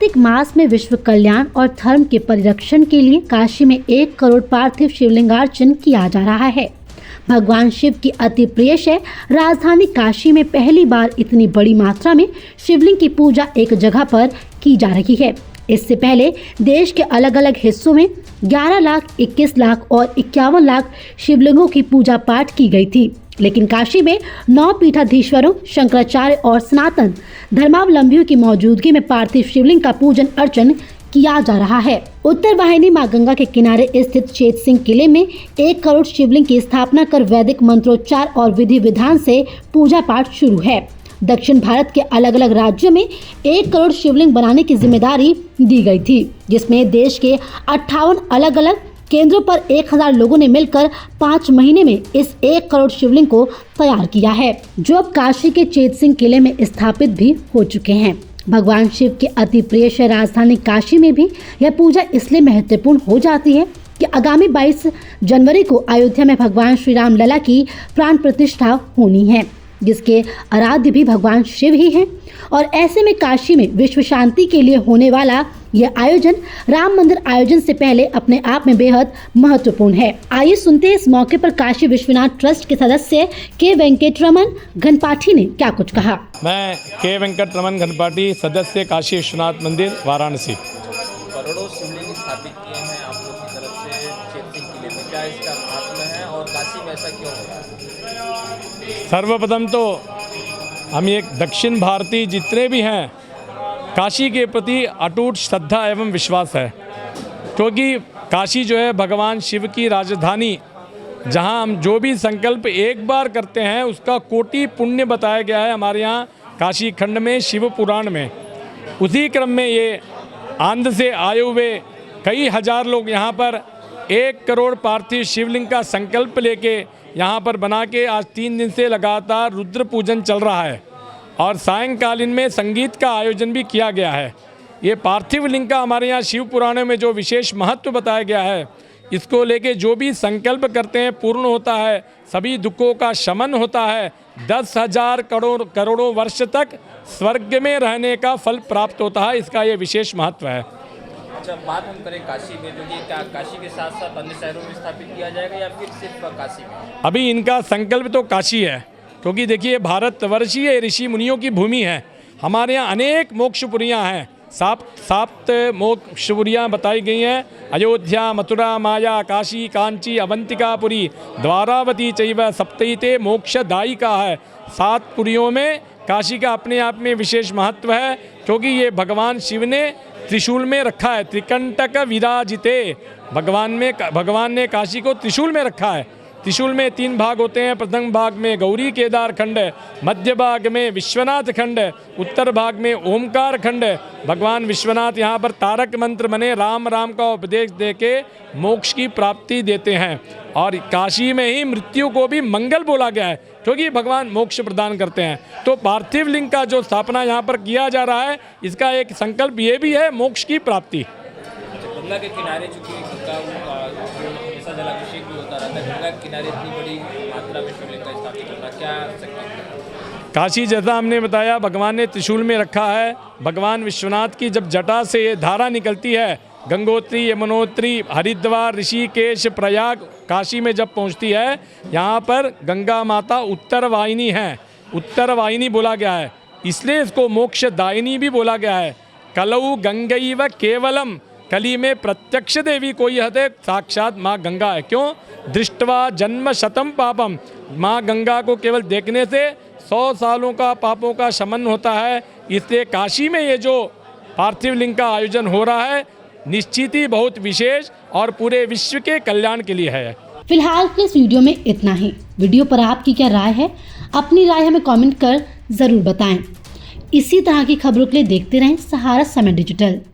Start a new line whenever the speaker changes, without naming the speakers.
कार्तिक मास में विश्व कल्याण और धर्म के परिरक्षण के लिए काशी में 1 करोड़ पार्थिव शिवलिंगार्चन किया जा रहा है। भगवान शिव की अति प्रिय शहर राजधानी काशी में पहली बार इतनी बड़ी मात्रा में शिवलिंग की पूजा एक जगह पर की जा रही है। इससे पहले देश के अलग अलग हिस्सों में 11 लाख, 21 लाख और 51 लाख शिवलिंगों की पूजा पाठ की गई थी, लेकिन काशी में 9 पीठाधीश्वरों, शंकराचार्य और सनातन धर्मावलंबियों की मौजूदगी में पार्थिव शिवलिंग का पूजन अर्चन किया जा रहा है। उत्तर वाहिनी मां गंगा के किनारे स्थित चेत सिंह किले में 1 करोड़ शिवलिंग की स्थापना कर वैदिक मंत्रोच्चार और विधि विधान से पूजा पाठ शुरू है। दक्षिण भारत के अलग अलग राज्यों में 1 करोड़ शिवलिंग बनाने की जिम्मेदारी दी गई थी, जिसमें देश के 58 अलग अलग केंद्रों पर 1000 लोगों ने मिलकर 5 महीने में इस 1 करोड़ शिवलिंग को तैयार किया है, जो अब काशी के चेत सिंह किले में स्थापित भी हो चुके हैं। भगवान शिव के अति प्रिय शहर राजधानी काशी में भी यह पूजा इसलिए महत्वपूर्ण हो जाती है कि आगामी 22 जनवरी को अयोध्या में भगवान श्री राम लला की प्राण प्रतिष्ठा होनी है, जिसके आराध्य भी भगवान शिव ही हैं। और ऐसे में काशी में विश्व शांति के लिए होने वाला यह आयोजन राम मंदिर आयोजन से पहले अपने आप में बेहद महत्वपूर्ण है। आइए सुनते हैं इस मौके पर काशी विश्वनाथ ट्रस्ट के सदस्य के वेंकटरमन घनपाठी ने क्या कुछ कहा।
मैं के वेंकटरमन घनपाठी, सदस्य काशी विश्वनाथ मंदिर वाराणसी।
करोड़ों शिवलिंग स्थापित किए हैं आप लोग की तरफ से चेत सिंह किले में, क्या इसका महत्व है और काशी में ऐसा क्यों हो रहा है?
सर्वप्रथम तो हम एक दक्षिण भारतीय जितने भी हैं, काशी के प्रति अटूट श्रद्धा एवं विश्वास है, क्योंकि काशी जो है भगवान शिव की राजधानी, जहां हम जो भी संकल्प एक बार करते हैं उसका कोटि पुण्य बताया गया है हमारे यहाँ काशी खंड में शिव पुराण में। उसी क्रम में ये आंध्र से आए हुए कई हजार लोग यहाँ पर 1 करोड़ पार्थिव शिवलिंग का संकल्प लेके यहाँ पर बना के आज 3 दिन से लगातार रुद्र पूजन चल रहा है और सायंकालीन में संगीत का आयोजन भी किया गया है। ये पार्थिव लिंग का हमारे यहाँ शिव पुराणों में जो विशेष महत्व बताया गया है, इसको लेके जो भी संकल्प करते हैं पूर्ण होता है, सभी दुखों का शमन होता है, 10,000 करोड़ों वर्ष तक स्वर्ग में रहने का फल प्राप्त होता है। इसका ये विशेष महत्व है।
अच्छा, बात हम करें काशी में, तो ये क्या काशी के साथ साथ अन्य शहरों में स्थापित किया जाएगा या फिर सिर्फ काशी में?
अभी इनका संकल्प तो काशी है, क्योंकि देखिए भारतवर्षीय ऋषि मुनियों की भूमि है। हमारे यहाँ अनेक मोक्षपुरियाँ हैं, सात मोक्षपुरियाँ बताई गई हैं। अयोध्या, मथुरा, माया, काशी, कांची, अवंतिकापुरी, द्वारावती चैव सप्तैते मोक्षदायिका है। 7 पुरियों में काशी का अपने आप में विशेष महत्व है, क्योंकि ये भगवान शिव ने त्रिशूल में रखा है, त्रिकंटक विराजिते। भगवान ने काशी को त्रिशूल में रखा है। त्रिशूल में 3 भाग होते हैं। प्रथम भाग में गौरी केदार खंड, मध्य भाग में विश्वनाथ खंड, उत्तर भाग में ओमकार खंड। भगवान विश्वनाथ यहाँ पर तारक मंत्र बने राम राम का उपदेश देके मोक्ष की प्राप्ति देते हैं। और काशी में ही मृत्यु को भी मंगल बोला गया है, क्योंकि भगवान मोक्ष प्रदान करते हैं। तो पार्थिव लिंग का जो स्थापना यहाँ पर किया जा रहा है, इसका एक संकल्प ये भी है मोक्ष की प्राप्ति।
गंगा के किनारे चूँकि गंगा हमेशा जलाभिषेक भी होता रहता है, गंगा के किनारे इतनी बड़ी मात्रा में शिवलिंग का स्थापित करना क्या संकेत?
काशी जैसा हमने बताया भगवान ने त्रिशूल में रखा है। भगवान विश्वनाथ की जब जटा से ये धारा निकलती है, गंगोत्री, यमुनोत्री, हरिद्वार, ऋषिकेश, प्रयाग, काशी में जब पहुंचती है, यहाँ पर गंगा माता उत्तर वाहिनी है। उत्तर वाहिनी बोला गया है, इसलिए इसको मोक्षदायिनी भी बोला गया है। कलऊ गंगैव केवलम, कली में प्रत्यक्ष देवी कोई है साक्षात माँ गंगा है। क्यों? दृष्टवा जन्म शतम पापम, माँ गंगा को केवल देखने से 100 सालों का पापों का शमन होता है। इसलिए काशी में ये जो पार्थिव लिंग का आयोजन हो रहा है, निश्चित ही बहुत विशेष और पूरे विश्व के कल्याण के लिए है।
फिलहाल के इस वीडियो में इतना ही। वीडियो पर आपकी क्या राय है? अपनी राय हमें कमेंट कर जरूर बताएं। इसी तरह की खबरों के लिए देखते रहें सहारा समय डिजिटल।